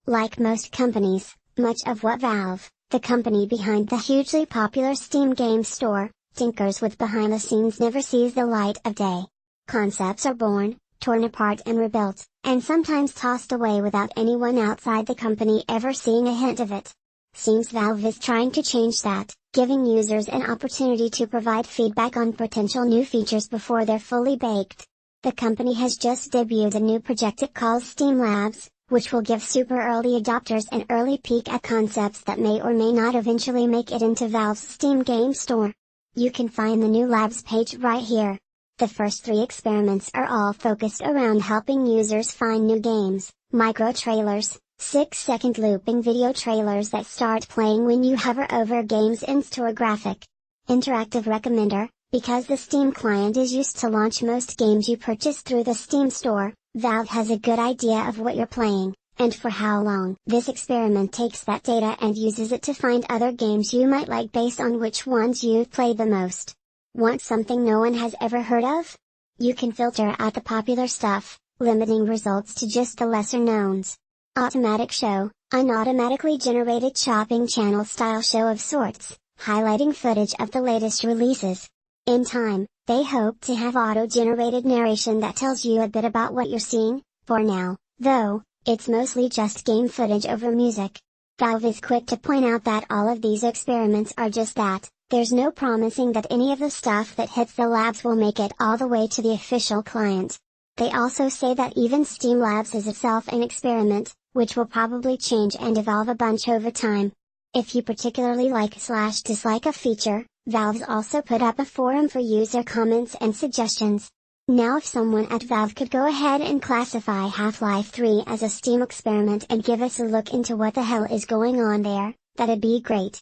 Like most companies, much of what Valve, the company behind the hugely popular Steam game store, tinkers with behind the scenes never sees the light of day. Concepts are born, torn apart and rebuilt, and sometimes tossed away without anyone outside the company ever seeing a hint of it. Seems Valve is trying to change that, giving users an opportunity to provide feedback on potential new features before they're fully baked. The company has just debuted a new project it calls Steam Labs, which will give super early adopters an early peek at concepts that may or may not eventually make it into Valve's Steam game store. You can find the new Labs page right here. The first 3 experiments are all focused around helping users find new games, micro-trailers, 6-second looping video trailers that start playing when you hover over games in store graphic. Interactive recommender, because the Steam client is used to launch most games you purchase through the Steam store, Valve has a good idea of what you're playing, and for how long. This experiment takes that data and uses it to find other games you might like based on which ones you've played the most. Want something no one has ever heard of? You can filter out the popular stuff, limiting results to just the lesser knowns. Automatic show, an automatically generated shopping channel style show of sorts, highlighting footage of the latest releases. In time, they hope to have auto-generated narration that tells you a bit about what you're seeing. For now, though, it's mostly just game footage over music. Valve is quick to point out that all of these experiments are just that. There's no promising that any of the stuff that hits the labs will make it all the way to the official client. They also say that even Steam Labs is itself an experiment, which will probably change and evolve a bunch over time. If you particularly like/dislike a feature, Valve's also put up a forum for user comments and suggestions. Now if someone at Valve could go ahead and classify Half-Life 3 as a Steam experiment and give us a look into what the hell is going on there, that'd be great.